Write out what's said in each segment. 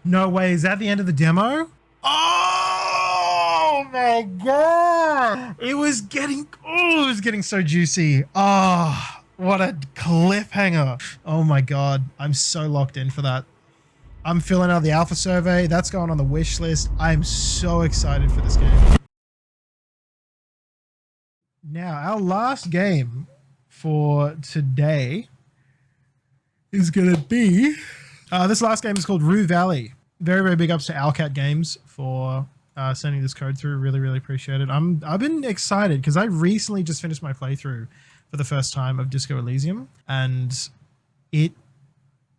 No way, is that the end of the demo? Oh my god! It was getting so juicy. Oh, what a cliffhanger. Oh my god, I'm so locked in for that. I'm filling out the alpha survey. That's going on the wish list. I'm so excited for this game. Now, our last game for today is going to be... this last game is called Rue Valley. Very, very big ups to Owlcat Games for sending this code through. Really, really appreciate it. I've been excited because I recently just finished my playthrough for the first time of Disco Elysium, and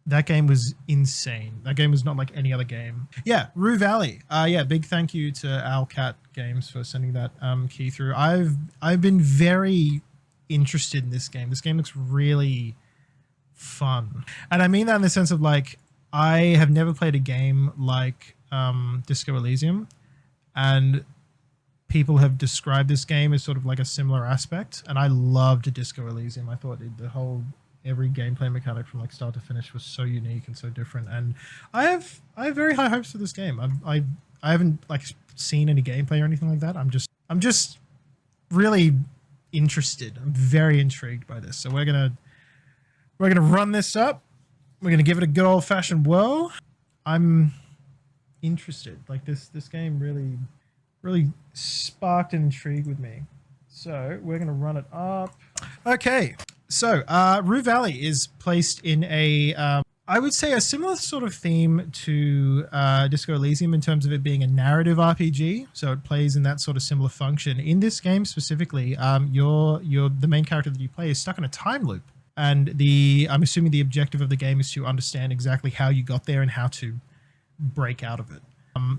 that game was insane. That game was not like any other game. Yeah, Rue Valley. Yeah, big thank you to Owlcat Games for sending that key through. I've been very interested in this game. This game looks really fun, and I mean that in the sense of like I have never played a game like Disco Elysium, and people have described this game as sort of like a similar aspect, and I loved Disco Elysium. I thought every gameplay mechanic from like start to finish was so unique and so different, and I have very high hopes for this game. I haven't like seen any gameplay or anything like that. I'm just really interested. I'm very intrigued by this. So we're gonna run this up. We're gonna give it a good old fashioned whirl. I'm interested. Like this game really sparked an intrigue with me. So we're gonna run it up. Okay. So Rue Valley is placed in a I would say a similar sort of theme to Disco Elysium in terms of it being a narrative RPG. So it plays in that sort of similar function. In this game specifically, the main character that you play is stuck in a time loop. And I'm assuming the objective of the game is to understand exactly how you got there and how to break out of it.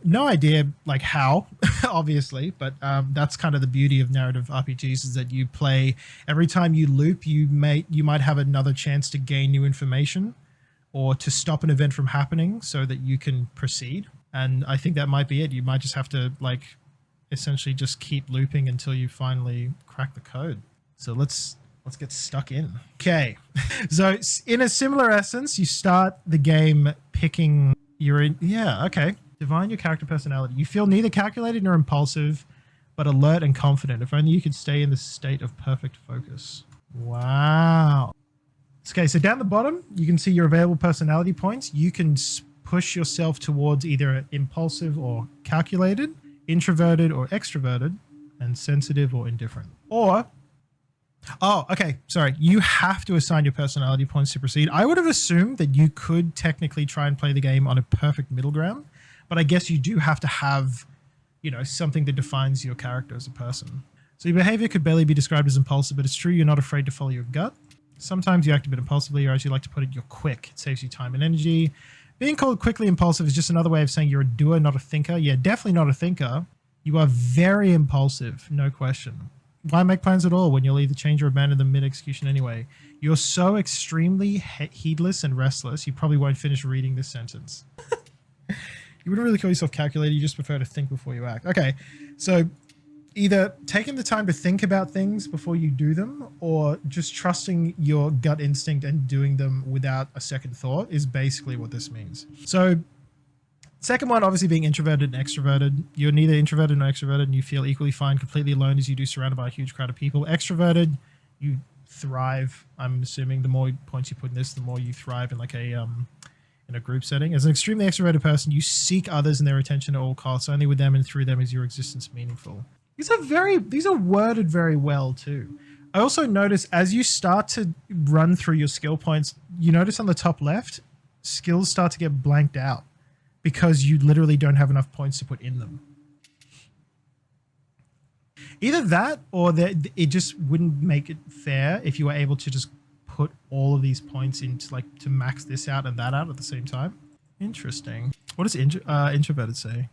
No idea like how, obviously, but that's kind of the beauty of narrative RPGs is that you play every time you loop, you might have another chance to gain new information or to stop an event from happening so that you can proceed. And I think that might be it. You might just have to like essentially just keep looping until you finally crack the code. So let's get stuck in. Okay. So in a similar essence, you start the game picking okay. Divine your character personality. You feel neither calculated nor impulsive, but alert and confident. If only you could stay in the state of perfect focus. Wow. Okay, so down the bottom, you can see your available personality points. You can push yourself towards either impulsive or calculated, introverted or extroverted, and sensitive or indifferent. You have to assign your personality points to proceed. I would have assumed that you could technically try and play the game on a perfect middle ground, but I guess you do have to have, something that defines your character as a person. So your behavior could barely be described as impulsive, but it's true you're not afraid to follow your gut. Sometimes you act a bit impulsively, or as you like to put it, you're quick. It saves you time and energy. Being called quickly impulsive is just another way of saying you're a doer, not a thinker. Yeah, definitely not a thinker. You are very impulsive, no question. Why make plans at all when you'll either change or abandon them mid-execution anyway? You're so extremely heedless and restless, you probably won't finish reading this sentence. You wouldn't really call yourself calculated, you just prefer to think before you act. Okay, so either taking the time to think about things before you do them, or just trusting your gut instinct and doing them without a second thought is basically what this means. So second one, obviously being introverted and extroverted. You're neither introverted nor extroverted, and you feel equally fine completely alone as you do surrounded by a huge crowd of people. Extroverted, you thrive. I'm assuming the more points you put in this, the more you thrive in like in a group setting. As an extremely extroverted person, you seek others and their attention at all costs. Only with them and through them is your existence meaningful. These are worded very well too. I also notice as you start to run through your skill points, you notice on the top left, skills start to get blanked out because you literally don't have enough points to put in them. Either that or that it just wouldn't make it fair if you were able to just put all of these points into like to max this out and that out at the same time. Interesting. What does introverted say?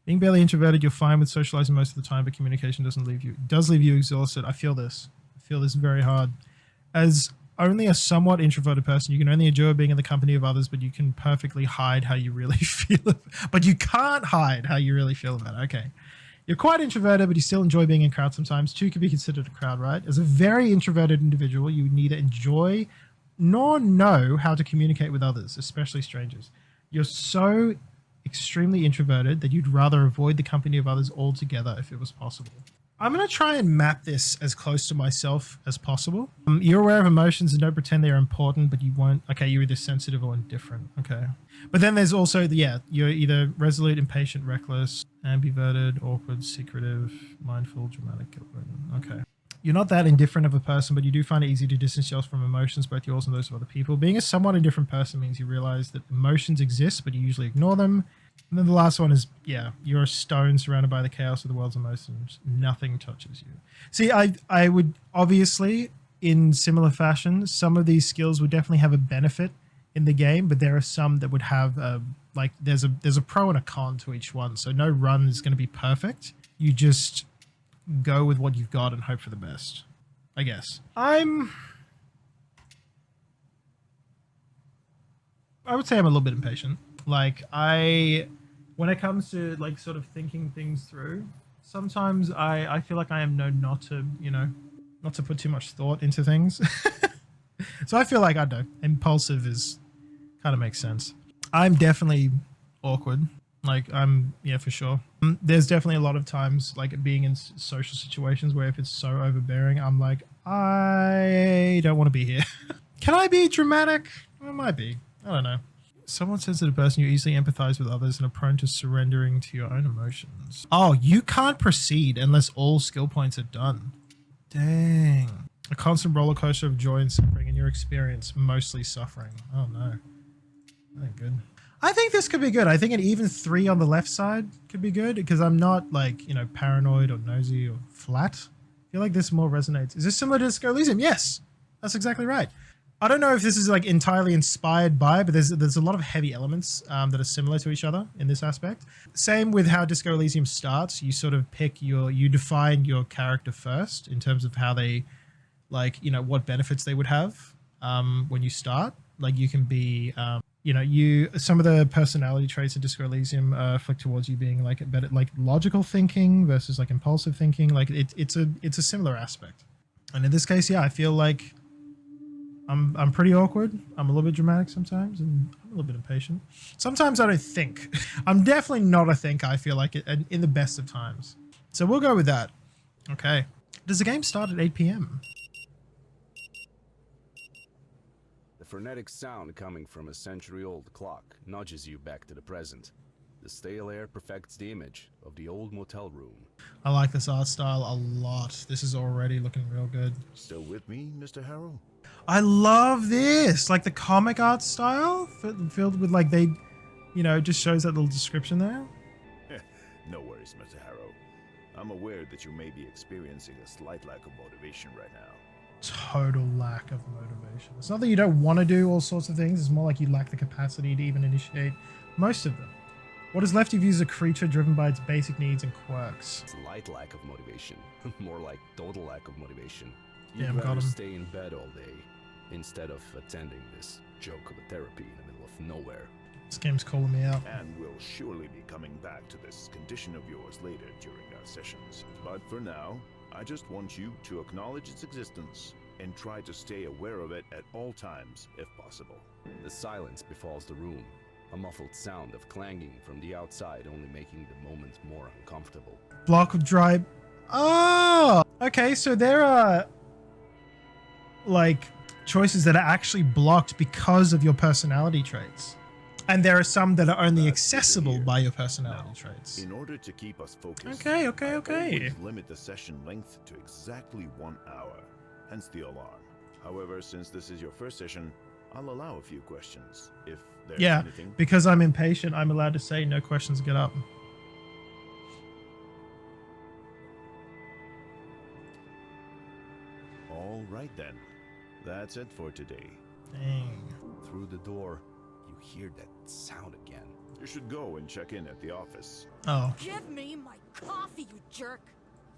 Being barely introverted, you're fine with socializing most of the time, but communication does leave you exhausted. I feel this very hard. As only a somewhat introverted person, you can only endure being in the company of others, but you can perfectly hide how you really feel. But you can't hide how you really feel about it. Okay. You're quite introverted, but you still enjoy being in crowds sometimes. Two could be considered a crowd, right? As a very introverted individual, you neither enjoy nor know how to communicate with others, especially strangers. You're so extremely introverted, that you'd rather avoid the company of others altogether if it was possible. I'm going to try and map this as close to myself as possible. You're aware of emotions and don't pretend they're important, but you won't. Okay, you're either sensitive or indifferent. Okay. But then there's also, you're either resolute, impatient, reckless, ambiverted, awkward, secretive, mindful, dramatic. Okay. You're not that indifferent of a person, but you do find it easy to distance yourself from emotions, both yours and those of other people. Being a somewhat indifferent person means you realize that emotions exist, but you usually ignore them. And then the last one is, you're a stone surrounded by the chaos of the world's emotions. Nothing touches you. See, I would obviously, in similar fashion, some of these skills would definitely have a benefit in the game, but there are some that would have, there's a pro and a con to each one. So no run is going to be perfect. You just go with what you've got and hope for the best, I guess. I would say I'm a little bit impatient. When it comes to sort of thinking things through, sometimes I feel like I am known not to put too much thought into things. So I feel like, I don't know, impulsive kind of makes sense. I'm definitely awkward. For sure. There's definitely a lot of times, being in social situations where if it's so overbearing, I'm like, I don't want to be here. Can I be dramatic? It might be. I don't know. Somewhat sensitive person, you easily empathize with others and are prone to surrendering to your own emotions. Oh, you can't proceed unless all skill points are done. Dang. A constant roller coaster of joy and suffering in your experience, mostly suffering. Oh no. That ain't good. I think this could be good. I think an even 3 on the left side could be good because I'm not paranoid or nosy or flat. I feel like this more resonates. Is this similar to Disco Elysium? Yes, that's exactly right. I don't know if this is entirely inspired by, but there's a lot of heavy elements that are similar to each other in this aspect. Same with how Disco Elysium starts. You sort of you define your character first in terms of how they, what benefits they would have when you start. You can be, some of the personality traits in Disco Elysium flick towards you being a better, logical thinking versus impulsive thinking. It's a similar aspect. And in this case, I feel like I'm pretty awkward. I'm a little bit dramatic sometimes, and I'm a little bit impatient. Sometimes I don't think. I'm definitely not a thinker, I feel like, in the best of times. So we'll go with that. Okay. Does the game start at 8 p.m.? The frenetic sound coming from a century-old clock nudges you back to the present. The stale air perfects the image of the old motel room. I like this art style a lot. This is already looking real good. Still with me, Mr. Harrow? I love this. The comic art style filled with it just shows that little description there. No worries, Mr. Harrow. I'm aware that you may be experiencing a slight lack of motivation right now. Total lack of motivation. It's not that you don't want to do all sorts of things. It's more like you lack the capacity to even initiate most of them. What is left of you is a creature driven by its basic needs and quirks. Slight lack of motivation. More like total lack of motivation. Damn, You'd got rather him. stay in bed all day instead of attending this joke of a therapy in the middle of nowhere. This game's calling me out. And we'll surely be coming back to this condition of yours later during our sessions. But for now, I just want you to acknowledge its existence and try to stay aware of it at all times, if possible. The silence befalls the room. A muffled sound of clanging from the outside only making the moment more uncomfortable. Block of dry... Oh! Okay, so there are... choices that are actually blocked because of your personality traits. And there are some that are only accessible by your personality traits. In order to keep us focused, Okay. I always limit the session length to exactly 1 hour, hence the alarm. However, since this is your first session, I'll allow a few questions, if there's anything. Because I'm impatient, I'm allowed to say no questions, get up. All right then, that's it for today. Dang. Through the door, you hear that sound again. You should go and check in at the office. Oh. Give me my coffee, you jerk!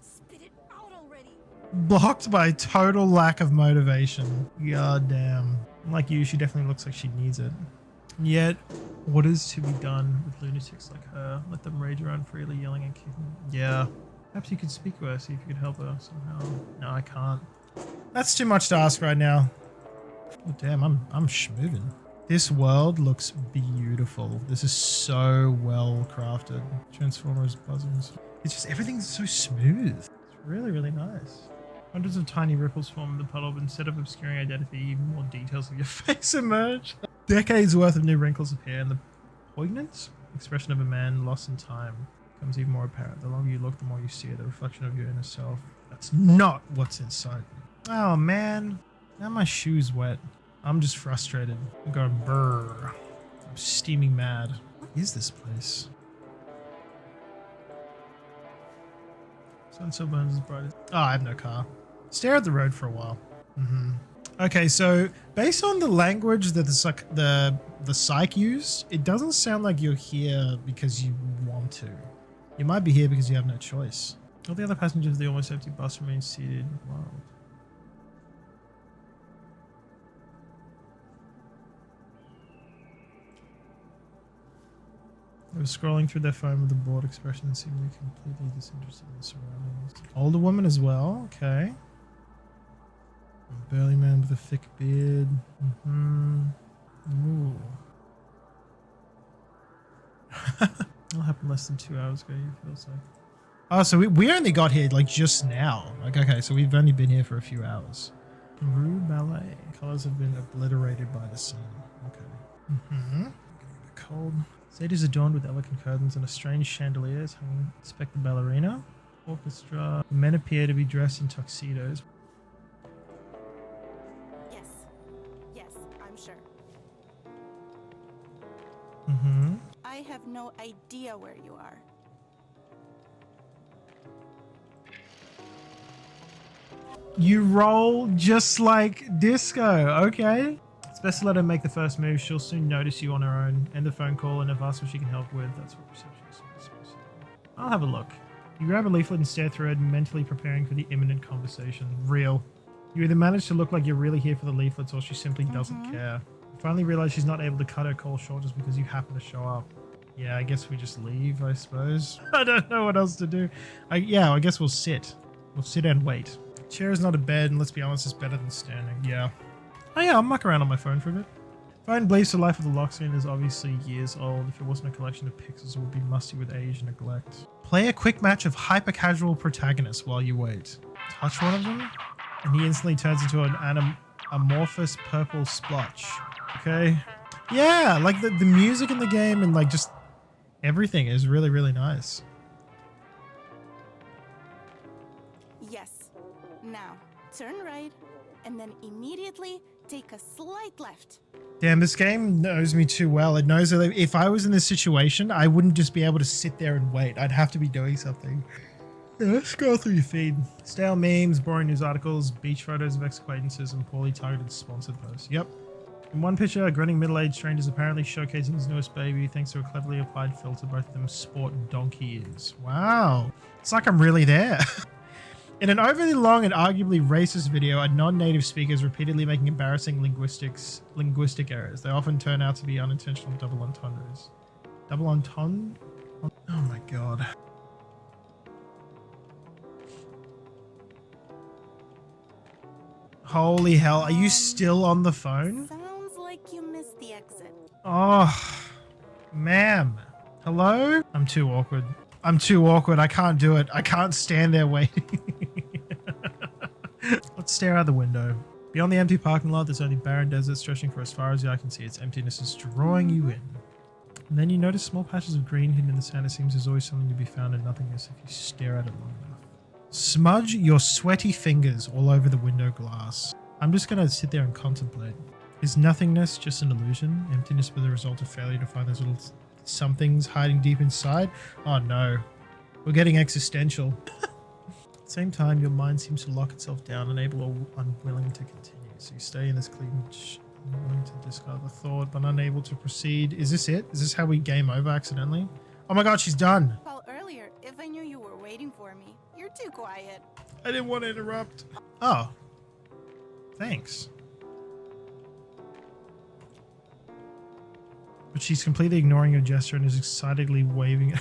Spit it out already! Blocked by total lack of motivation. God damn. Like you, she definitely looks like she needs it. Yet, what is to be done with lunatics like her? Let them rage around freely, yelling and kicking. Yeah. Perhaps you could speak to her, see if you could help her somehow. No, I can't. That's too much to ask right now. Oh, damn, I'm schmoving. This world looks beautiful. This is so well crafted. Transformers buzzing. It's just everything's so smooth. It's really, really nice. Hundreds of tiny ripples form in the puddle, but instead of obscuring identity, even more details of your face emerge. Decades worth of new wrinkles appear, and the poignant expression of a man lost in time becomes even more apparent. The longer you look, the more you see it, the reflection of your inner self. That's not what's inside me. Oh man, now my shoe's wet. I'm just frustrated. I'm going brrr. I'm steaming mad. What is this place? Sun still burns as bright as... Oh, I have no car. Stare at the road for a while. Okay, so based on the language that the psych used, it doesn't sound like you're here because you want to. You might be here because you have no choice. All the other passengers of the almost empty bus remain seated. Wow. They were scrolling through their phone with a bored expression and seemingly completely disinterested in the surroundings. Older woman as well, okay. A burly man with a thick beard. Ooh. That happened less than 2 hours ago, it feels like. Oh, so we only got here like just now. Like, okay, so we've only been here for a few hours. Rue Ballet. Colors have been obliterated by the sun. Okay. Getting a bit cold. Stage is adorned with elegant curtains and a strange chandelier is hanging. Inspect the ballerina. Orchestra. The men appear to be dressed in tuxedos. Yes, I'm sure. I have no idea where you are. You roll just like disco, okay? It's best to let her make the first move. She'll soon notice you on her own. End the phone call and if asked what she can help with, that's what receptionist is supposed to do. I'll have a look. You grab a leaflet and stare through it, mentally preparing for the imminent conversation. Real. You either manage to look like you're really here for the leaflets or she simply doesn't care. You finally realize she's not able to cut her call short just because you happen to show up. Yeah, I guess we just leave, I suppose. I don't know what else to do. I guess we'll sit. We'll sit and wait. Chair is not a bed, and let's be honest, it's better than standing. Yeah. Oh yeah, I'll muck around on my phone for a bit. Phone bleeds the life of the lock screen is obviously years old. If it wasn't a collection of pixels, it would be musty with age and neglect. Play a quick match of hyper-casual protagonists while you wait. Touch one of them, and he instantly turns into an amorphous purple splotch. Okay. Yeah, like the music in the game and like just everything is really, really nice. Yes. Now, turn right, and then immediately take a slight left. Damn, this game knows me too well. It knows that if I was in this situation, I wouldn't just be able to sit there and wait. I'd have to be doing something. Yeah, scroll through your feed. Stale memes, boring news articles, beach photos of ex-acquaintances, and poorly targeted sponsored posts. Yep. In one picture, a grinning middle-aged stranger is apparently showcasing his newest baby thanks to a cleverly applied filter. Both of them sport donkey ears. Wow. It's like I'm really there. In an overly long and arguably racist video, a non-native speaker is repeatedly making embarrassing linguistic errors. They often turn out to be unintentional double entendres. Double entendre? Oh my god. Holy hell, are you still on the phone? Sounds like you missed the exit. Oh, ma'am. Hello? I'm too awkward. I'm too awkward. I can't do it. I can't stand there waiting. Let's stare out the window. Beyond the empty parking lot, there's only barren desert stretching for as far as the eye can see. Its emptiness is drawing you in. And then you notice small patches of green hidden in the sand. It seems there's always something to be found in nothingness if you stare at it long enough. Smudge your sweaty fingers all over the window glass. I'm just going to sit there and contemplate. Is nothingness just an illusion? Emptiness be the result of failure to find those little somethings hiding deep inside? Oh no. We're getting existential. At the same time, your mind seems to lock itself down, unable or unwilling to continue. So you stay in this clinch, unwilling to discard the thought, but unable to proceed. Is this it? Is this how we game over accidentally? Oh my god, she's done. Well, earlier, if I knew you were waiting for me, you're too quiet. I didn't want to interrupt. Oh. Thanks. But she's completely ignoring your gesture and is excitedly waving.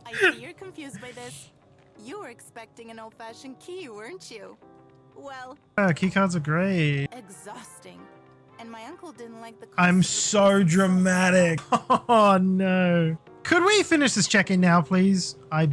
I see you're confused by this. You were expecting an old-fashioned key, weren't you? Well, Keycards are great. exhausting. and my uncle didn't like the. I'm so dramatic. Oh no. Could we finish this check-in now, please? I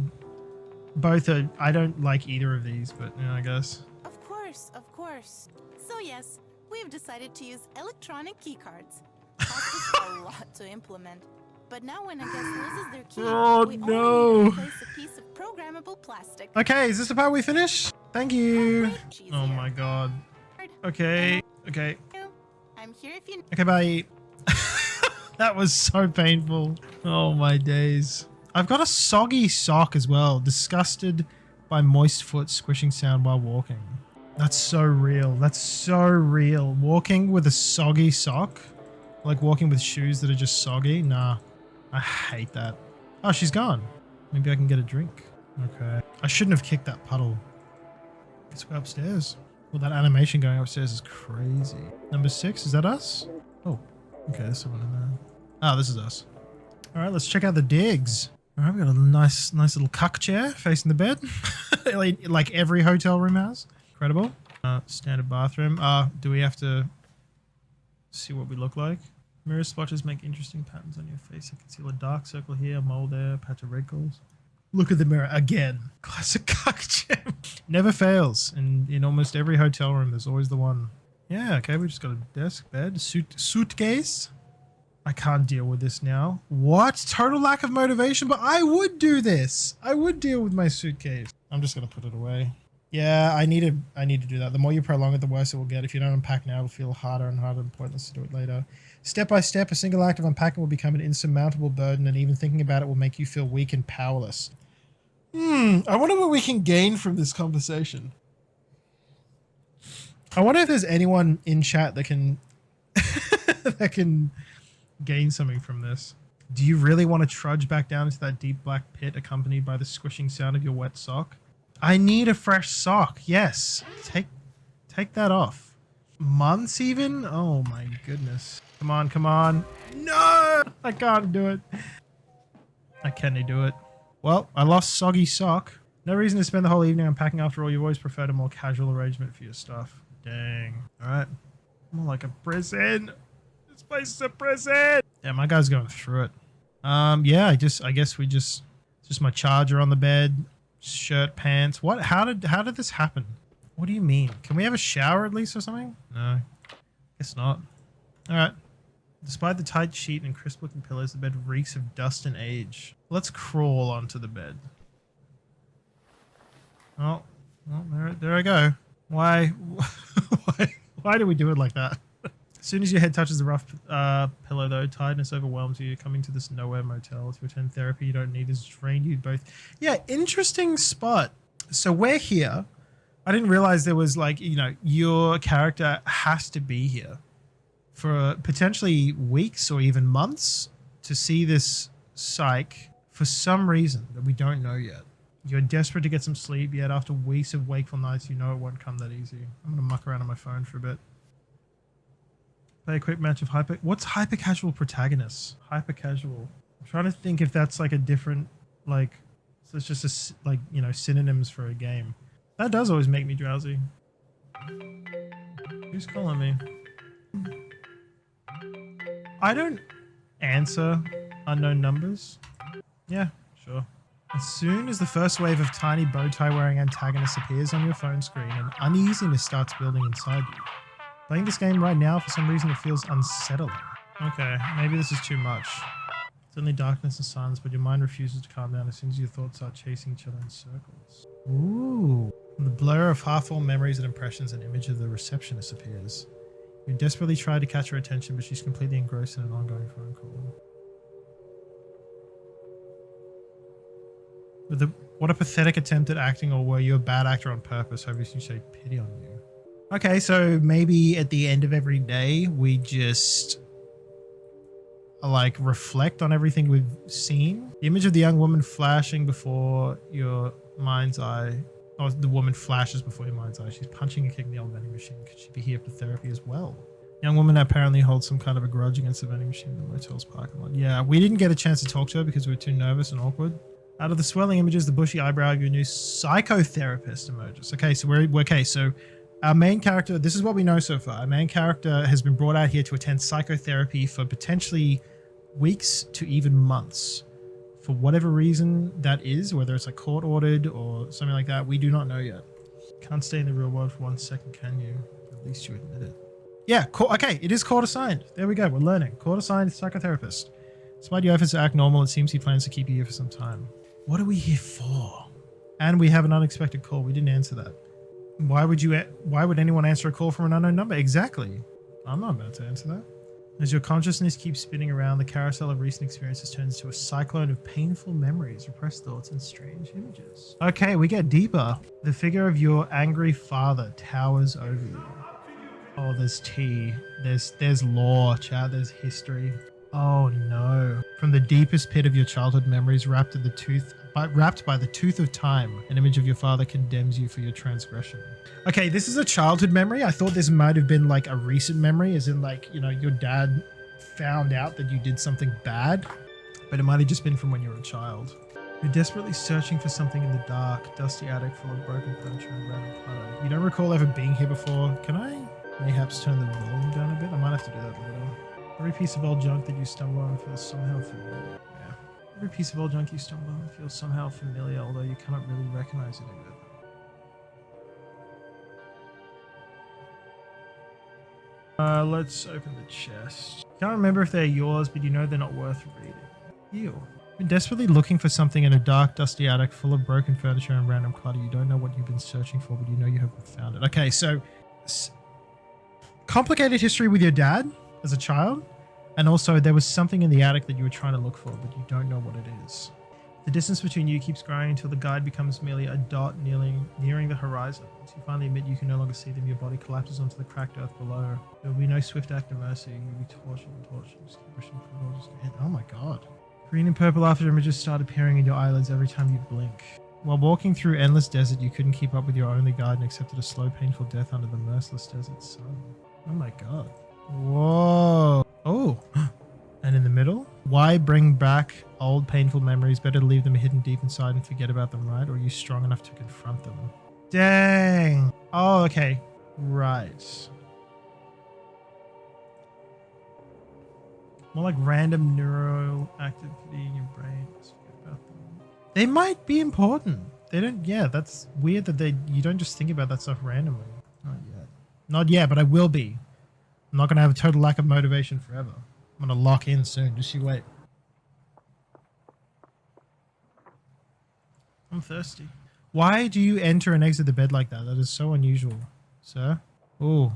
don't like either of these, but yeah, I guess. Of course, of course. So yes, we've decided to use electronic keycards. Cost us a lot to implement. But now when a guest loses their key, Oh, we no. only need to replace a piece of programmable plastic. Okay, is this the part we finish? Thank you. She's Oh here. my god. Okay. Okay. I'm here if you. Okay, bye. That was so painful. Oh my days. I've got a soggy sock as well. Disgusted by moist foot squishing sound while walking. That's so real. That's so real. Walking with a soggy sock. Like walking with shoes that are just soggy. Nah. I hate that. Oh, she's gone. Maybe I can get a drink. Okay. I shouldn't have kicked that puddle. Let's go upstairs. Well, that animation going upstairs is crazy. Number 6, is that us? Oh, okay, there's someone in there. Oh, this is us. All right, let's check out the digs. All right, we got a nice little cuck chair facing the bed. Like every hotel room has. Incredible. Standard bathroom. Do we have to see what we look like? Mirror splotches make interesting patterns on your face. I can see a dark circle here, a mole there, a patch of wrinkles. Look at the mirror again. Classic cuck chair. Never fails. And in almost every hotel room, there's always the one. Yeah, okay, we just got a desk, bed, suitcase. I can't deal with this now. What? Total lack of motivation, but I would do this. I would deal with my suitcase. I'm just gonna put it away. Yeah, I need to do that. The more you prolong it, the worse it will get. If you don't unpack now, it'll feel harder and harder and pointless to do it later. Step by step, a single act of unpacking will become an insurmountable burden, and even thinking about it will make you feel weak and powerless. I wonder what we can gain from this conversation. I wonder if there's anyone in chat that can that can gain something from this. Do you really want to trudge back down into that deep black pit accompanied by the squishing sound of your wet sock? I need a fresh sock. Yes. Take that off. Months even? Oh my goodness. Come on, come on. No! I can't do it. I can't do it. Well, I lost soggy sock. No reason to spend the whole evening unpacking after all. You always preferred a more casual arrangement for your stuff. Dang. All right. More like a prison. This place is a prison. Yeah, my guy's going through it. Yeah, I guess we just my charger on the bed, shirt, pants. What? How did this happen? What do you mean? Can we have a shower at least or something? No. Guess not. All right. Despite the tight sheet and crisp-looking pillows, the bed reeks of dust and age. Let's crawl onto the bed. Oh, well, there I go. Why do we do it like that? As soon as your head touches the rough pillow, though, tiredness overwhelms you. You're coming to this nowhere motel to attend therapy you don't need has drained you both. Yeah, interesting spot. So we're here. I didn't realize there was like, your character has to be here for potentially weeks or even months to see this psych for some reason that we don't know yet. You're desperate to get some sleep, yet after weeks of wakeful nights, you know it won't come that easy. I'm going to muck around on my phone for a bit. Play a quick match of what's hyper casual protagonists? Hyper casual. I'm trying to think if that's like a different, like, so it's just synonyms for a game. That does always make me drowsy. Who's calling me? I don't answer unknown numbers. Yeah, sure. As soon as the first wave of tiny bow tie wearing antagonists appears on your phone screen, an uneasiness starts building inside you. Playing this game right now, for some reason, it feels unsettling. Okay, maybe this is too much. It's only darkness and silence, but your mind refuses to calm down as soon as your thoughts start chasing each other in circles. Ooh. From the blur of half-formed memories and impressions, an image of the receptionist appears. You desperately try to catch her attention, but she's completely engrossed in an ongoing phone call. What a pathetic attempt at acting, or were you a bad actor on purpose? Hoping you say pity on you. Okay, so maybe at the end of every day, we just like reflect on everything we've seen. The image of the young woman flashing before your mind's eye. Oh, the woman flashes before your mind's eye. She's punching and kicking the old vending machine. Could she be here for therapy as well? Young woman apparently holds some kind of a grudge against the vending machine in the motel's parking lot. Yeah, we didn't get a chance to talk to her because we were too nervous and awkward. Out of the swelling images, the bushy eyebrow of your new psychotherapist emerges. Okay, so Our main character, this is what we know so far. Our main character has been brought out here to attend psychotherapy for potentially weeks to even months. For whatever reason that is, whether it's like court ordered or something like that, we do not know yet. Can't stay in the real world for 1 second, can you? At least you admit it. Yeah, okay, it is court assigned. There we go, we're learning. Court assigned psychotherapist. Despite your efforts to act normal, it seems he plans to keep you here for some time. What are we here for? And we have an unexpected call. We didn't answer that. Why would anyone answer a call from an unknown number? Exactly. I'm not about to answer that. As your consciousness keeps spinning around, the carousel of recent experiences turns into a cyclone of painful memories, repressed thoughts, and strange images. Okay, we get deeper. The figure of your angry father towers over you. Oh, there's tea. There's lore, chat. There's history. Oh no. From the deepest pit of your childhood memories, wrapped by the tooth of time, an image of your father condemns you for your transgression. Okay, this is a childhood memory. I thought this might have been like a recent memory, as in like, you know, your dad found out that you did something bad, but it might have just been from when you were a child. You're desperately searching for something in the dark, dusty attic full of broken furniture and random clutter. You don't recall ever being here before. Can I mayhaps turn the volume down a bit? I might have to do that later. Every piece of old junk that you stumble on feels somehow familiar. Yeah. Every piece of old junk you stumble on feels somehow familiar, although you cannot really recognize any of it. Let's open the chest. Can't remember if they're yours, but you know they're not worth reading. Ew. Been desperately looking for something in a dark, dusty attic full of broken furniture and random clutter. You don't know what you've been searching for, but you know you haven't found it. Okay, so complicated history with your dad as a child, and also there was something in the attic that you were trying to look for, but you don't know what it is. The distance between you keeps growing until the guide becomes merely a dot nearing the horizon. Once you finally admit you can no longer see them, your body collapses onto the cracked earth below. There will be no swift act of mercy. You'll be tortured and tortured. Just keep pushing forward. Oh my god. Green and purple after images start appearing in your eyelids every time you blink. While walking through endless desert, you couldn't keep up with your only guide and accepted a slow, painful death under the merciless desert sun. Oh my god. Whoa. Oh. And in the middle? Why bring back old painful memories? Better to leave them hidden deep inside and forget about them, right? Or are you strong enough to confront them? Dang. Oh, okay. Right. More like random neural activity in your brain. Just forget about them. They might be important. They don't, yeah, that's weird that you don't just think about that stuff randomly. Not yet. Not yet, but I will be. I'm not going to have a total lack of motivation forever. I'm going to lock in soon. Just you wait. I'm thirsty. Why do you enter and exit the bed like that? That is so unusual, sir. Ooh.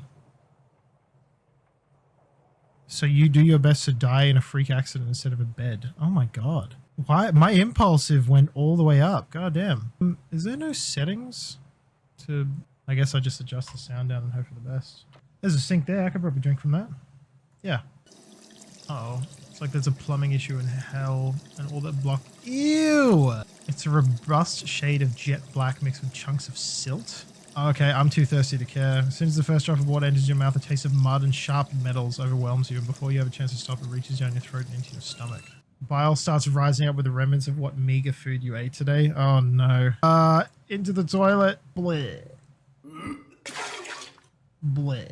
So you do your best to die in a freak accident instead of a bed. Oh my god. Why? My impulsive went all the way up. God damn. Is there no settings to... I guess I just adjust the sound down and hope for the best. There's a sink there. I could probably drink from that. Yeah. Uh-oh. It's like there's a plumbing issue in hell and all that block. Ew! It's a robust shade of jet black mixed with chunks of silt. Okay, I'm too thirsty to care. As soon as the first drop of water enters your mouth, a taste of mud and sharp metals overwhelms you, and before you have a chance to stop, it reaches down your throat and into your stomach. Bile starts rising up with the remnants of what meager food you ate today. Oh no. Into the toilet. Bleh. Bleh.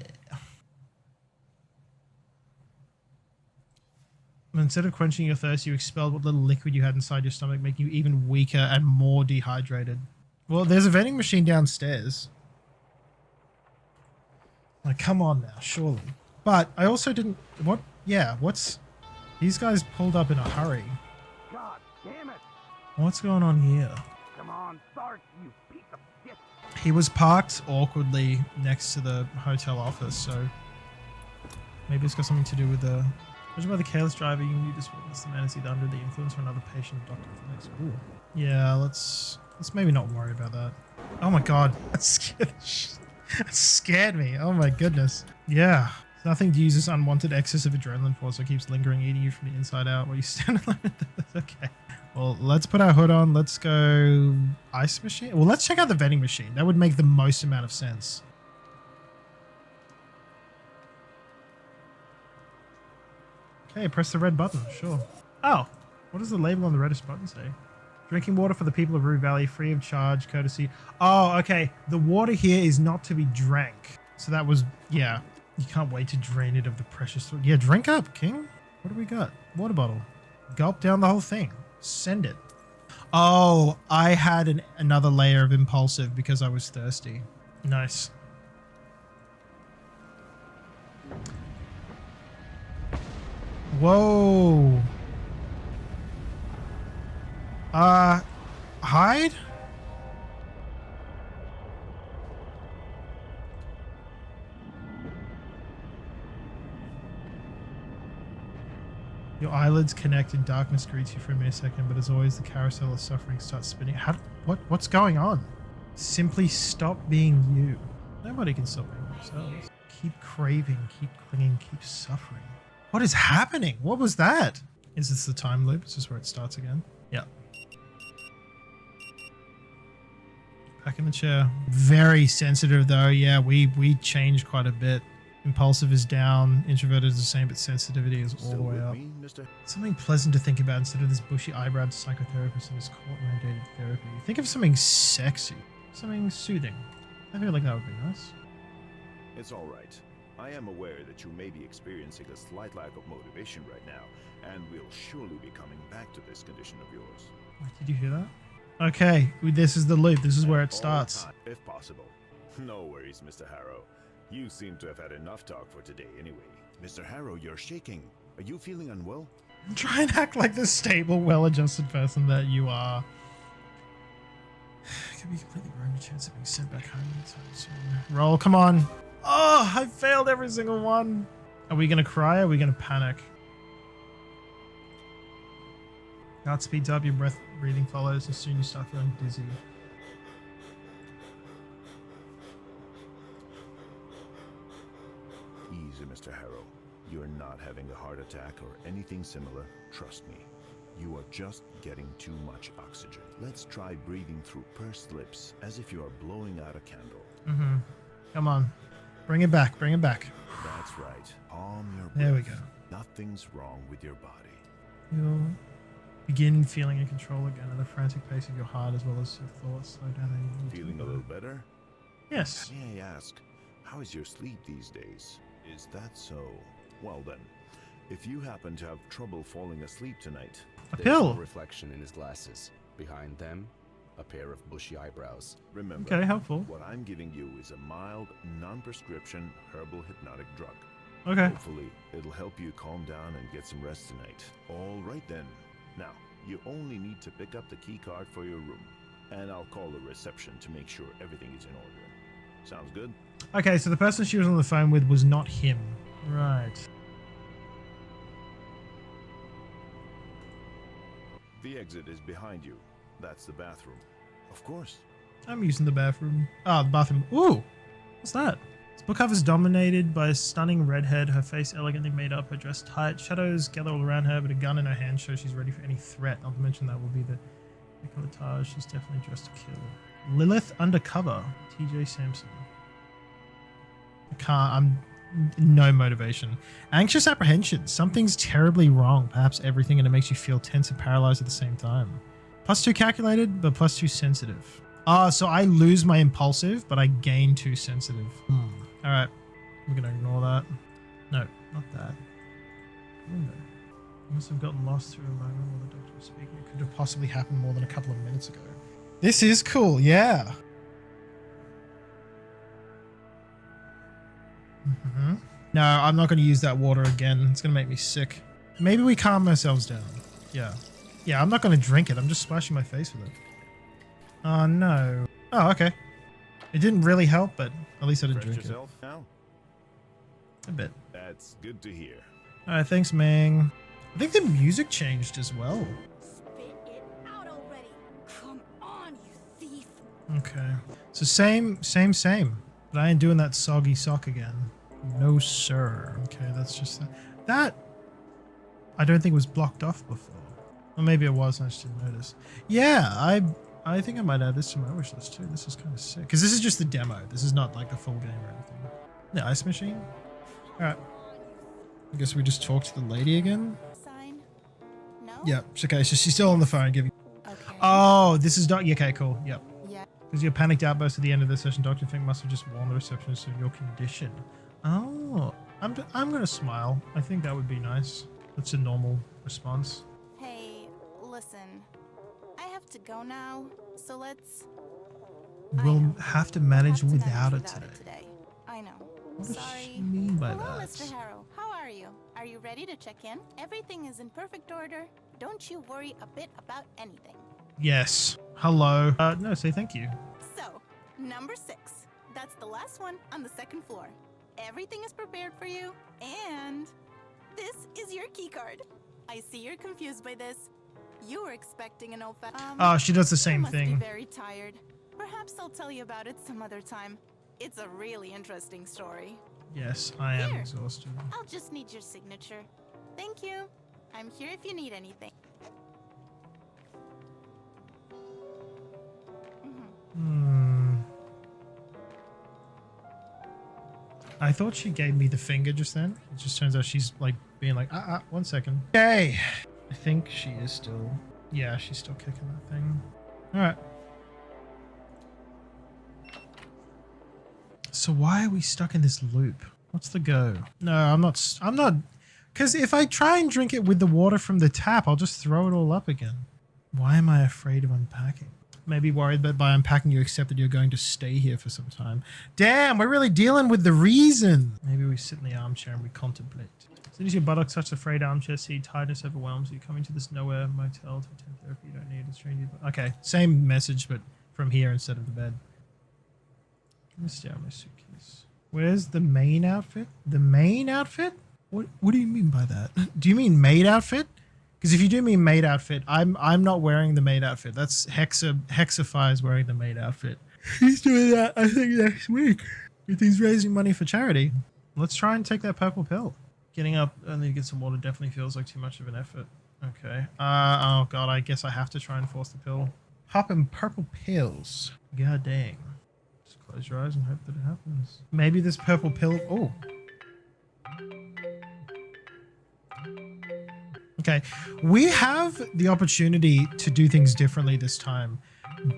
Instead of quenching your thirst, you expelled what little liquid you had inside your stomach, making you even weaker and more dehydrated. Well, there's a vending machine downstairs. Like, come on now, surely. But I also didn't... What? Yeah, what's... These guys pulled up in a hurry. God damn it! What's going on here? Come on, start, you piece of shit! He was parked awkwardly next to the hotel office, so... Maybe it's got something to do with the... Judged by the careless driver, you knew this witness. The man is either under the influence or another patient. Doctor thinks. Ooh. Yeah, let's maybe not worry about that. Oh my god, that scared me. Oh my goodness. Yeah, there's nothing to use this unwanted excess of adrenaline for, so it keeps lingering, eating you from the inside out while you stand alone. Okay. Well, let's put our hood on. Let's go ice machine. Well, let's check out the vending machine. That would make the most amount of sense. Okay, press the red button, sure. Oh, what does the label on the reddish button say? Drinking water for the people of Rue Valley, free of charge, courtesy. Oh, okay. The water here is not to be drank. So that was, yeah. You can't wait to drain it of the precious. Yeah, drink up, King. What do we got? Water bottle. Gulp down the whole thing. Send it. Oh, I had another layer of impulsive because I was thirsty. Nice. Whoa. Hide? Your eyelids connect and darkness greets you for a mere second, but as always, the carousel of suffering starts spinning. What's going on? Simply stop being you. Nobody can stop being themselves. Keep craving, keep clinging, keep suffering. What is happening? What was that? Is this the time loop? Is this where it starts again? Yeah. Back in the chair. Very sensitive though. Yeah, we changed quite a bit. Impulsive is down, introverted is the same, but sensitivity is all the way up. Something pleasant to think about instead of this bushy eyebrowed psychotherapist and this court-mandated therapy. Think of something sexy, something soothing. I feel like that would be nice. It's all right. I am aware that you may be experiencing a slight lack of motivation right now, and we'll surely be coming back to this condition of yours. Wait, did you hear that? Okay, this is the loop. This is where it starts. If possible. No worries, Mr. Harrow. You seem to have had enough talk for today anyway. Mr. Harrow, you're shaking. Are you feeling unwell? Try and act like the stable, well-adjusted person that you are. Could be completely wrong. The chance of being sent back home anytime soon. Roll, come on. Oh, I failed every single one. Are we gonna cry? Or are we gonna panic? Heart speeds up, your breathing follows, and soon you start feeling dizzy. Easy, Mr. Harrow. You're not having a heart attack or anything similar. Trust me. You are just getting too much oxygen. Let's try breathing through pursed lips as if you are blowing out a candle. Mm-hmm. Come on. Bring it back. Bring it back. That's right. Calm your breath. There we go. Nothing's wrong with your body. You'll begin feeling in control again at the frantic pace of your heart as well as your thoughts slow down. Feeling a little better? Yes. May I ask, how is your sleep these days? Is that so? Well then, if you happen to have trouble falling asleep tonight... A There's pill! no reflection in his glasses. Behind them, a pair of bushy eyebrows. Remember, Okay, helpful. what I'm giving you is a mild, non-prescription herbal hypnotic drug. Okay. Hopefully, it'll help you calm down and get some rest tonight. All right then. Now, you only need to pick up the key card for your room, and I'll call the reception to make sure everything is in order. Sounds good? Okay, so the person she was on the phone with was not him. Right. The exit is behind you. That's the bathroom. Of course. I'm using the bathroom. Ah, the bathroom. Ooh! What's that? This book cover is dominated by a stunning redhead, her face elegantly made up, her dress tight, shadows gather all around her, but a gun in her hand shows she's ready for any threat. Not to mention that will be the decolletage. She's definitely dressed to kill. Lilith Undercover, TJ Sampson. I'm no motivation. Anxious apprehension. Something's terribly wrong, perhaps everything, and it makes you feel tense and paralyzed at the same time. +2 calculated, but +2 sensitive. Ah, so I lose my impulsive, but I gain 2 sensitive. All right, we're gonna ignore that. No, not that. Window. I must have gotten lost through a moment while the doctor was speaking. It could have possibly happened more than a couple of minutes ago. This is cool, yeah. No, I'm not going to use that water again. It's going to make me sick. Maybe we calm ourselves down. Yeah. Yeah, I'm not going to drink it. I'm just splashing my face with it. Oh, no. Oh, okay. It didn't really help, but at least I didn't Rest drink yourself now? it. A bit. That's good to hear. All right, thanks, Mang. I think the music changed as well. Spit it out already. Come on, you thief. Okay. So same. But I ain't doing that soggy sock again. No, sir. Okay, that's just that. I don't think was blocked off before. Or maybe it was and I just didn't notice. Yeah, I think I might add this to my wish list too. This is kind of sick. Because this is just the demo. This is not like the full game or anything. The ice machine? Alright. I guess we just talk to the lady again? Sign? No? Yeah, it's okay. So she's still on the phone giving... Okay. Oh, this is Doc. Okay, cool. Yep. Yeah. Because your panicked outburst at the end of the session, Dr. Fink must have just warned the receptionist of your condition. Oh, I'm gonna smile. I think that would be nice. That's a normal response. Hey, listen. I have to go now, so let's... We'll have to manage without it today. I know. What does Sorry. she mean by Hello, that? Mr. Harrow. How are you? Are you ready to check in? Everything is in perfect order. Don't you worry a bit about anything. Yes. Hello. No, say thank you. So, number 6. That's the last one on the second floor. Everything is prepared for you, and this is your key card. I see you're confused by this. You were expecting an old Oh, she does the same you must thing. be very tired. Perhaps I'll tell you about it some other time. It's a really interesting story. Yes, I am Here. exhausted. I'll just need your signature. Thank you. I'm here if you need anything. I thought she gave me the finger just then. It just turns out she's like being like, 1 second. Okay. I think she is still, yeah, she's still kicking that thing. All right. So why are we stuck in this loop? What's the go? No, I'm not, because if I try and drink it with the water from the tap, I'll just throw it all up again. Why am I afraid of unpacking? Maybe worried that by unpacking you accept that you're going to stay here for some time. Damn, we're really dealing with the reason. Maybe we sit in the armchair and we contemplate. As soon as your buttocks touch the frayed armchair seat, tiredness overwhelms you. Coming to this nowhere motel to attend therapy, you don't need a stranger. Okay, same message, but from here instead of the bed. Let me stay on my suitcase. Where's the main outfit? The main outfit? What do you mean by that? Do you mean maid outfit? Because if you do mean maid outfit, I'm not wearing the maid outfit. That's Hexify is wearing the maid outfit. He's doing that, I think, next week. If he's raising money for charity. Let's try and take that purple pill. Getting up and then get some water definitely feels like too much of an effort. Okay. Oh god, I guess I have to try and force the pill. Popping purple pills. God dang. Just close your eyes and hope that it happens. Maybe this purple pill. Oh. Okay, we have the opportunity to do things differently this time,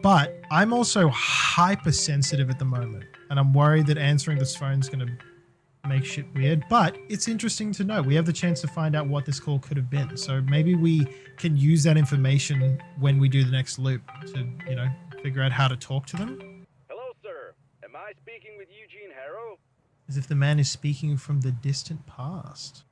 but I'm also hypersensitive at the moment, and I'm worried that answering this phone is going to make shit weird, but it's interesting to know. We have the chance to find out what this call could have been, so maybe we can use that information when we do the next loop to, you know, figure out how to talk to them. Hello, sir. Am I speaking with Eugene Harrow? As if the man is speaking from the distant past.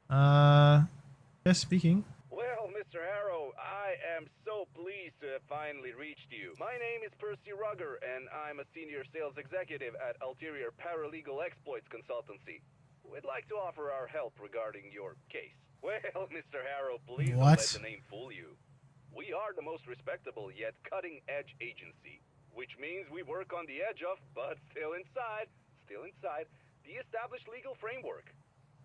Yes, speaking. Well, Mr. Harrow, I am so pleased to have finally reached you. My name is Percy Rugger, and I'm a senior sales executive at Ulterior Paralegal Exploits Consultancy. We'd like to offer our help regarding your case. Well, Mr. Harrow, please don't let the name fool you. We are the most respectable yet cutting-edge agency, which means we work on the edge of, but still inside, the established legal framework.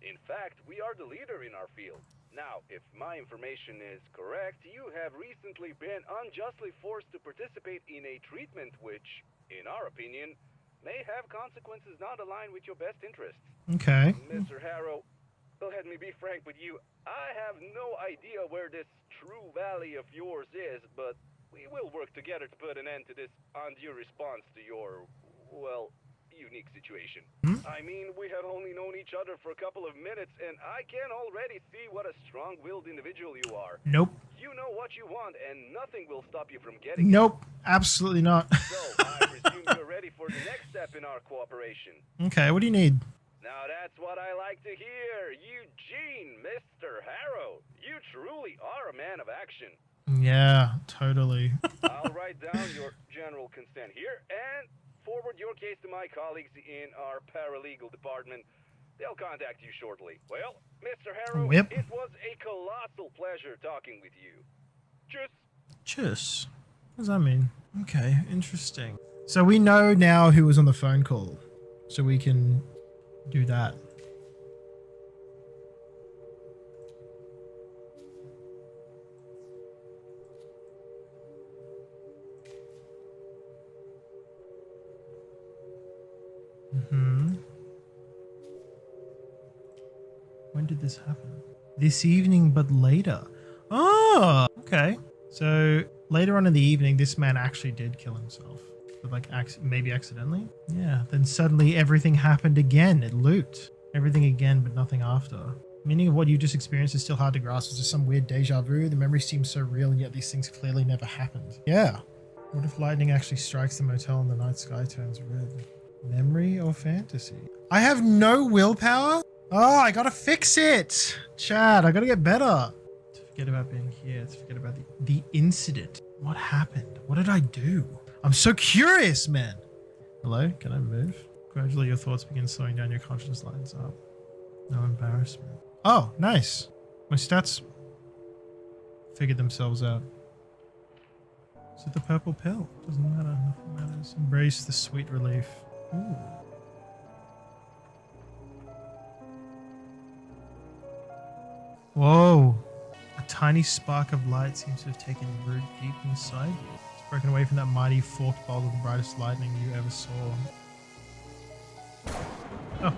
In fact, we are the leader in our field. Now, if my information is correct, you have recently been unjustly forced to participate in a treatment which, in our opinion, may have consequences not aligned with your best interests. Okay. Mr. Harrow, let me be frank with you. I have no idea where this true valley of yours is, but we will work together to put an end to this undue response to your, well, unique situation. I mean, we have only known each other for a couple of minutes, and I can already see what a strong-willed individual you are. Nope. You know what you want, and nothing will stop you from getting Nope, absolutely not. So, I presume you're ready for the next step in our cooperation. Okay, what do you need? Now that's what I like to hear. Eugene, Mr. Harrow, you truly are a man of action. Yeah, totally. I'll write down your general consent here, and forward your case to my colleagues in our paralegal department. They'll contact you shortly. Well, Mr. Harrow, Whip. it was a colossal pleasure talking with you. Cheers. Cheers. What does that mean? Okay, interesting. So we know now who was on the phone call, so we can do that. When did this happen? This evening, but later. Oh, okay. So Later on in the evening, this man actually did kill himself. But like maybe accidentally? Yeah, then suddenly everything happened again. It looped. Everything again, but nothing after. Meaning of what you just experienced is still hard to grasp. It's just some weird deja vu. The memory seems so real, and yet these things clearly never happened. Yeah. What if lightning actually strikes the motel and the night sky turns red? Memory or fantasy? I have no willpower? Oh, I gotta fix it. Chad, I gotta get better. To forget about being here. To forget about the incident. What happened? What did I do? I'm so curious, man. Hello? Can I move? Gradually, your thoughts begin slowing down. Your consciousness lightens up. No embarrassment. Oh, nice. My stats figured themselves out. Is it the purple pill? Doesn't matter. Nothing matters. Embrace the sweet relief. Ooh. Whoa. A tiny spark of light seems to have taken root deep inside. It's broken away from that mighty forked bolt of the brightest lightning you ever saw. Oh.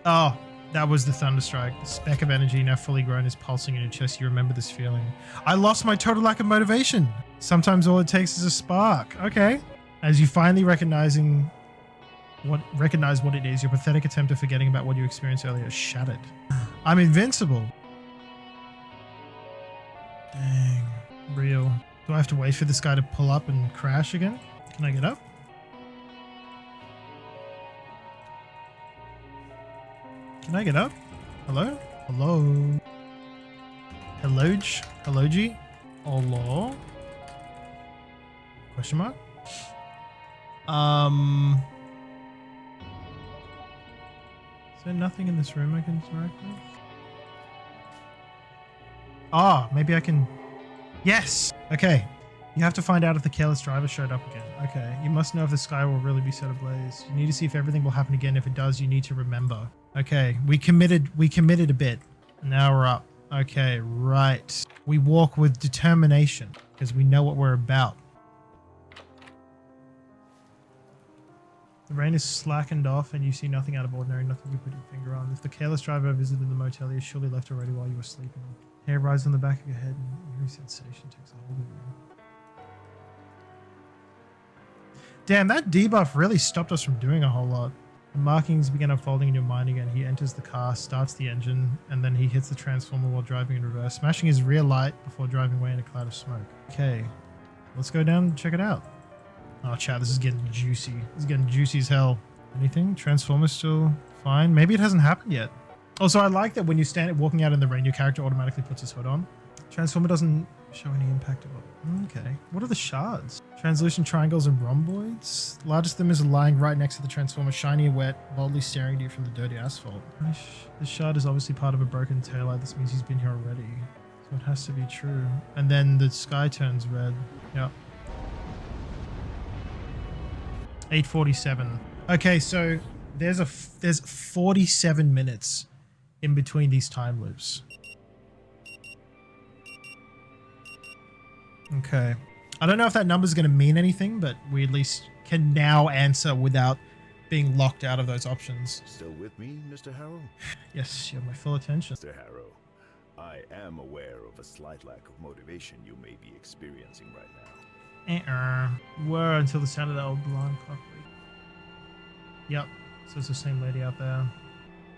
Oh, that was the thunderstrike. The speck of energy now fully grown is pulsing in your chest. You remember this feeling. I lost my total lack of motivation. Sometimes all it takes is a spark. Okay. As you finally recognize what it is, your pathetic attempt of forgetting about what you experienced earlier is shattered. I'm invincible. Dang. Real. Do I have to wait for this guy to pull up and crash again? Can I get up? Can I get up? Hello? Hello? Hello, G? Hello? Question mark? Is there nothing in this room I can interact with? Ah, maybe I can... Yes! Okay. You have to find out if the careless driver showed up again. Okay. You must know if the sky will really be set ablaze. You need to see if everything will happen again. If it does, you need to remember. Okay. We committed a bit. Now we're up. Okay, right. We walk with determination because we know what we're about. The rain is slackened off and you see nothing out of ordinary, nothing you put your finger on. If the careless driver visited the motel, he has surely left already while you were sleeping. Hair rises on the back of your head and every sensation takes a hold of you. Damn, that debuff really stopped us from doing a whole lot. The markings begin unfolding in your mind again. He enters the car, starts the engine, and then he hits the transformer while driving in reverse, smashing his rear light before driving away in a cloud of smoke. Okay, let's go down and check it out. Oh, chat, this is getting juicy. This is getting juicy as hell. Anything? Transformer's still fine. Maybe it hasn't happened yet. Also, I like that when you stand walking out in the rain, your character automatically puts his hood on. Transformer doesn't show any impact of it. Okay. What are the shards? Translucent triangles and rhomboids? The largest of them is lying right next to the transformer, shiny and wet, boldly staring at you from the dirty asphalt. This shard is obviously part of a broken taillight. This means he's been here already. So it has to be true. And then the sky turns red. Yep. 8:47. Okay, so there's 47 minutes in between these time loops. Okay. I don't know if that number is going to mean anything, but we at least can now answer without being locked out of those options. Still with me, Mr. Harrow? Yes, you have my full attention. Mr. Harrow, I am aware of a slight lack of motivation you may be experiencing right now. Were until the sound of that old alarm clock. Yep. So it's the same lady out there.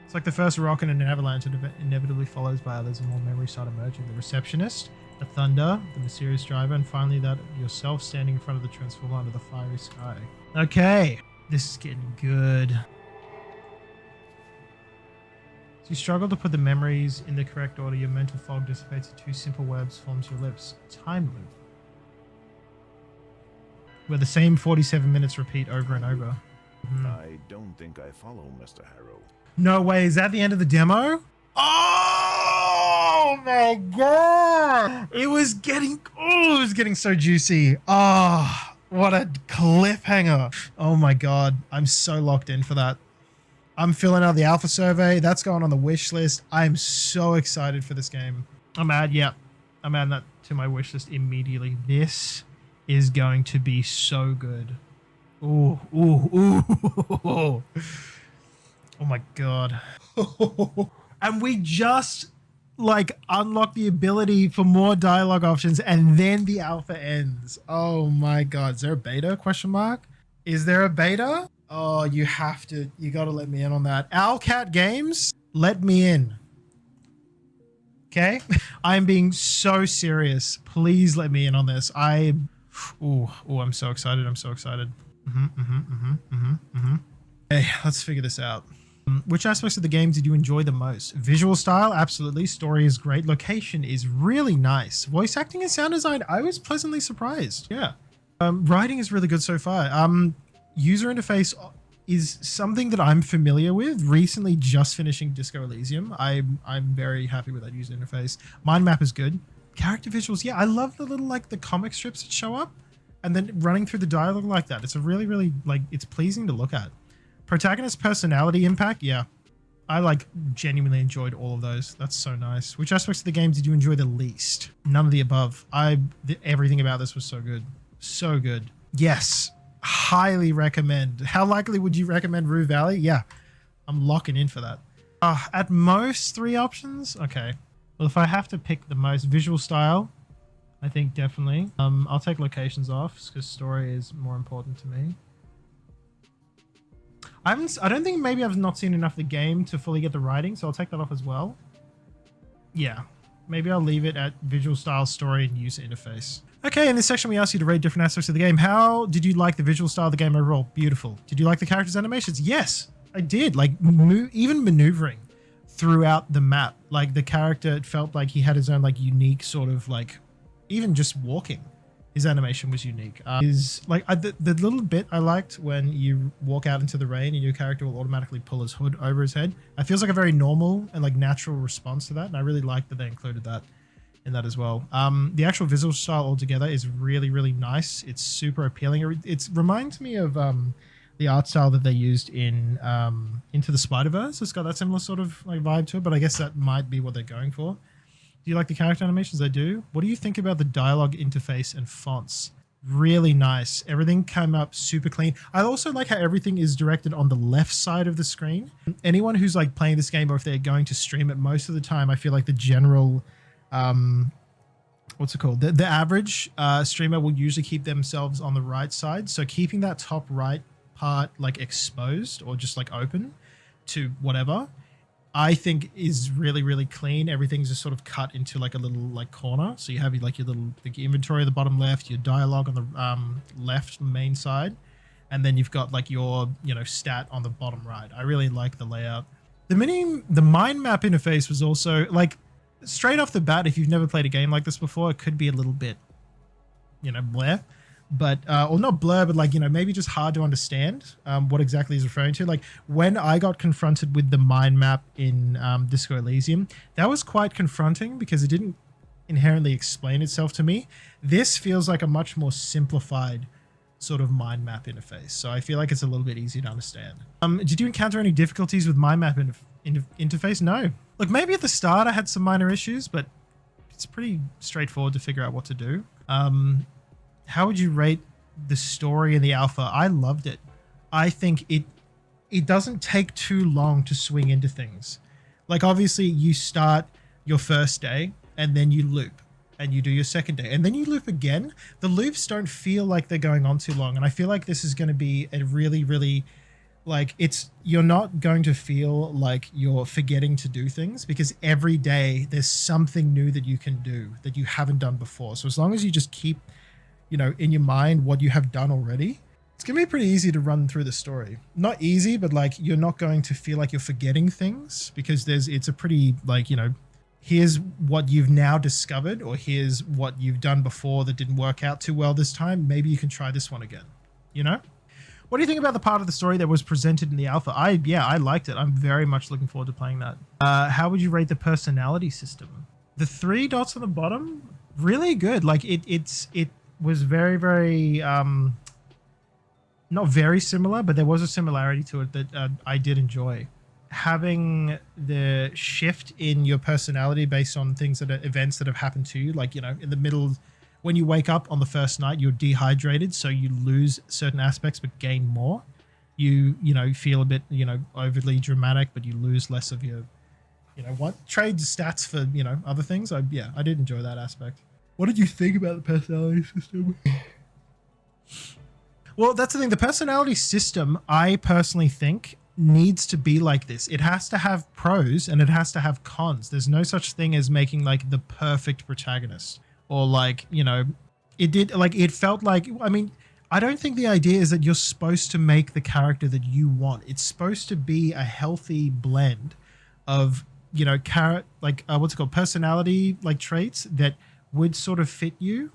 It's like the first rock in an avalanche that inevitably follows by others and more memories start emerging. The receptionist, the thunder, the mysterious driver, and finally that yourself standing in front of the transformer under the fiery sky. Okay. This is getting good. So you struggle to put the memories in the correct order. Your mental fog dissipates and two simple words forms your lips. Time loop. Where the same 47 minutes repeat over and over. I don't think I follow, Mr. Harrow. No way. Is that the end of the demo? Oh my god! It was getting so juicy. Oh, what a cliffhanger. Oh my god. I'm so locked in for that. I'm filling out the alpha survey. That's going on the wish list. I'm so excited for this game. I'm adding that to my wish list immediately. This is going to be so good. Ooh. Oh my god. And we just like unlock the ability for more dialogue options and then the alpha ends. Oh my God. Is there a beta? Question mark. Is there a beta? Oh, you got to let me in on that. Owlcat Games, let me in. Okay. I'm being so serious. Please let me in on this. I'm so excited. I'm so excited. Hey, let's figure this out. Which aspects of the game did you enjoy the most? Visual style, absolutely. Story is great. Location is really nice. Voice acting and sound design, I was pleasantly surprised. Yeah. Writing is really good so far. User interface is something that I'm familiar with. Recently, just finishing Disco Elysium. I'm very happy with that user interface. Mind map is good. Character visuals, yeah, I love the little like the comic strips that show up, and then running through the dialogue like that. It's a really like it's pleasing to look at. Protagonist personality impact, yeah. I like genuinely enjoyed all of those. That's so nice. Which aspects of the game did you enjoy the least? None of the above. Everything about this was so good. So good. Yes. Highly recommend. How likely would you recommend Rue Valley? Yeah. I'm locking in for that. At most 3 options? Okay. Well, if I have to pick the most visual style, I think definitely. I'll take locations off because story is more important to me. I don't think maybe I've not seen enough of the game to fully get the writing, so I'll take that off as well. Yeah, maybe I'll leave it at visual style, story, and user interface. Okay, in this section we asked you to rate different aspects of the game. How did you like the visual style of the game overall? Beautiful. Did you like the characters' animations? Yes, I did. Like even maneuvering throughout the map, like the character, it felt like he had his own like unique sort of like, even just walking. His animation was unique. The little bit I liked when you walk out into the rain and your character will automatically pull his hood over his head. It feels like a very normal and like natural response to that. And I really liked that they included that in that as well. The actual visual style altogether is really, really nice. It's super appealing. It reminds me of the art style that they used in Into the Spider-Verse. It's got that similar sort of like vibe to it, but I guess that might be what they're going for. Do you like the character animations? I do. What do you think about the dialogue interface and fonts? Really nice. Everything came up super clean. I also like how everything is directed on the left side of the screen. Anyone who's like playing this game or if they're going to stream it, most of the time I feel like the general, what's it called? The average streamer will usually keep themselves on the right side. So keeping that top right part like exposed or just like open to whatever, I think is really, really clean. Everything's just sort of cut into like a little like corner. So you have like your little like inventory at the bottom left, your dialogue on the left main side, and then you've got like your stat on the bottom right. I really like the layout. The mind map interface was also like straight off the bat. If you've never played a game like this before, it could be a little bit bleh. But or not blur, but like maybe just hard to understand what exactly he's referring to. Like when I got confronted with the mind map in Disco Elysium, that was quite confronting because it didn't inherently explain itself to me. This feels like a much more simplified sort of mind map interface, so I feel like it's a little bit easier to understand. Did you encounter any difficulties with mind map interface? No. Look, maybe at the start I had some minor issues, but it's pretty straightforward to figure out what to do. How would you rate the story in the alpha? I loved it. I think it doesn't take too long to swing into things. Like obviously you start your first day and then you loop and you do your second day and then you loop again. The loops don't feel like they're going on too long. And I feel like this is going to be a really, really like you're not going to feel like you're forgetting to do things because every day there's something new that you can do that you haven't done before. So as long as you just keep in your mind what you have done already, it's gonna be pretty easy to run through the story. Not easy, but like you're not going to feel like you're forgetting things because it's a pretty like, here's what you've now discovered or here's what you've done before that didn't work out too well this time. Maybe you can try this one again, What do you think about the part of the story that was presented in the alpha? I liked it. I'm very much looking forward to playing that. How would you rate the personality system? The 3 dots on the bottom, really good. Like it was very, very, not very similar, but there was a similarity to it that I did enjoy. Having the shift in your personality based on events that have happened to you, like, in the middle, when you wake up on the first night, you're dehydrated, so you lose certain aspects but gain more. You feel a bit, overly dramatic, but you lose less of your you know, what trades stats for, you know, other things. I did enjoy that aspect. What did you think about the personality system? Well, that's the thing. The personality system, I personally think, needs to be like this. It has to have pros and it has to have cons. There's no such thing as making like the perfect protagonist, or like, you know, it felt like, I mean, I don't think the idea is that you're supposed to make the character that you want. It's supposed to be a healthy blend of, you know, what's it called? Personality like traits that would sort of fit you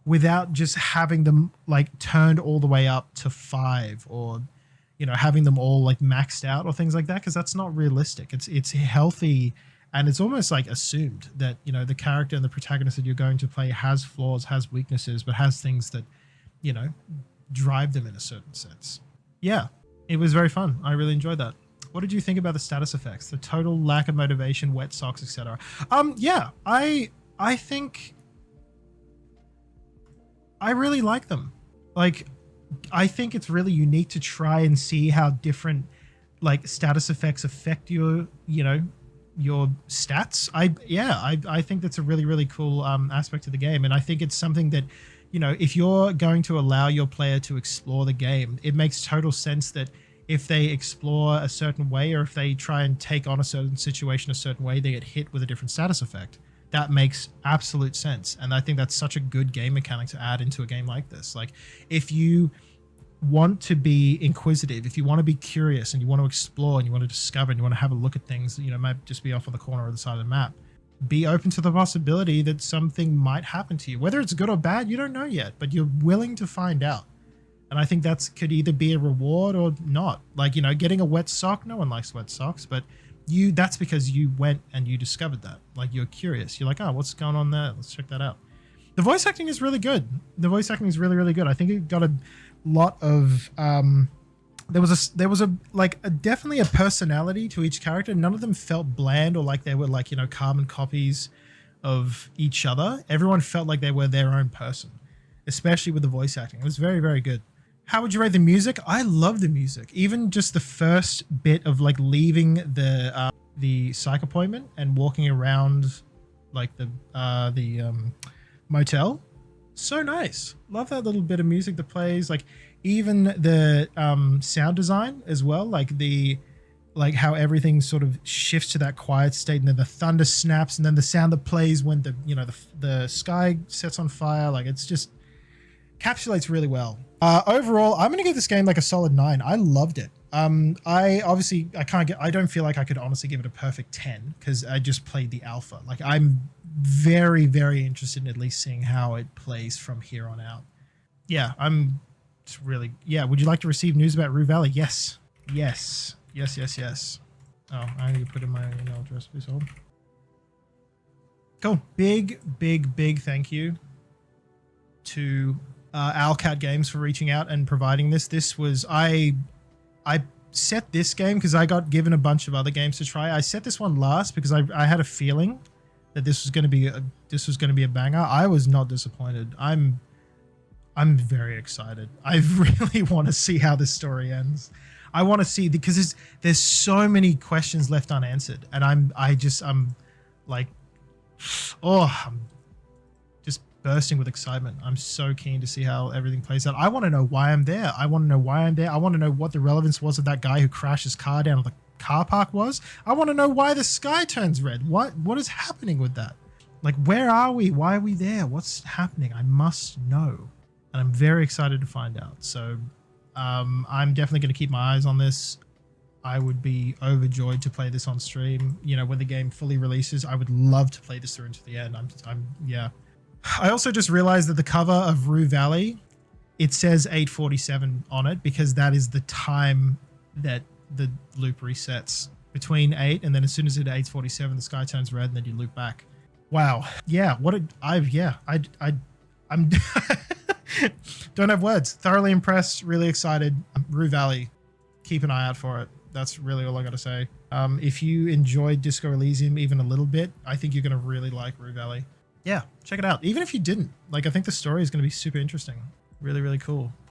without just having them like turned all the way up to 5, or, you know, having them all like maxed out or things like that, because that's not realistic. It's healthy, and it's almost like assumed that, you know, the character and the protagonist that you're going to play has flaws, has weaknesses, but has things that, you know, drive them in a certain sense. Yeah, it was very fun. I really enjoyed that. What did you think about the status effects, the total lack of motivation, wet socks, etc.? Yeah, I think I really like them. Like, I think it's really unique to try and see how different like status effects affect your, you know, your stats. I think that's a really, really cool aspect of the game. And I think it's something that, you know, if you're going to allow your player to explore the game, it makes total sense that if they explore a certain way, or if they try and take on a certain situation a certain way, they get hit with a different status effect. That makes absolute sense. And I think that's such a good game mechanic to add into a game like this. Like, if you want to be inquisitive, if you want to be curious and you want to explore and you want to discover and you want to have a look at things that, you know, might just be off on the corner or the side of the map, be open to the possibility that something might happen to you. Whether it's good or bad, you don't know yet, but you're willing to find out. And I think that's could either be a reward or not. Like, you know, getting a wet sock, no one likes wet socks, but that's because you went and you discovered that. Like, you're curious. You're like, oh, what's going on there? Let's check that out. The voice acting is really good. The voice acting is really, really good. I think it got a lot of there was definitely a personality to each character. None of them felt bland or like they were like, you know, carbon copies of each other. Everyone felt like they were their own person, especially with the voice acting. It was very, very good. How would you rate the music? I love the music. Even just the first bit of like leaving the psych appointment and walking around like the motel. So nice. Love that little bit of music that plays. Like, even the sound design as well. Like how everything sort of shifts to that quiet state, and then the thunder snaps, and then the sound that plays when the sky sets on fire. Like, it's just encapsulates really well. Overall, I'm gonna give this game like a solid 9. I loved it. I don't feel like I could honestly give it a perfect 10 because I just played the alpha. Like, I'm very, very interested in at least seeing how it plays from here on out. Yeah, would you like to receive news about Rue Valley? Yes. Oh, I need to put in my email address, please hold. Cool. Big thank you to Owlcat Games for reaching out and providing this. This was, I set this game because I got given a bunch of other games to try. I set this one last because I had a feeling that this was going to be a banger. I was not disappointed. I'm very excited. I really want to see how this story ends. I want to see, because there's so many questions left unanswered, and I'm like, I'm just bursting with excitement. I'm so keen to see how everything plays out. I want to know why I'm there. I want to know what the relevance was of that guy who crashed his car down at the car park was. I want to know why the sky turns red. What is happening with that? Like, where are we? Why are we there? What's happening? I must know. And I'm very excited to find out. So I'm definitely going to keep my eyes on this. I would be overjoyed to play this on stream. You know, when the game fully releases, I would love to play this through into the end. Yeah. I also just realized that the cover of Rue Valley, it says 8:47 on it because that is the time that the loop resets between 8, and then as soon as it's 8:47, the sky turns red, and then you loop back. Wow. Yeah. I'm don't have words. Thoroughly impressed. Really excited. Rue Valley. Keep an eye out for it. That's really all I got to say. If you enjoyed Disco Elysium even a little bit, I think you're going to really like Rue Valley. Yeah, check it out. Even if you didn't, like, I think the story is going to be super interesting. Really, really cool.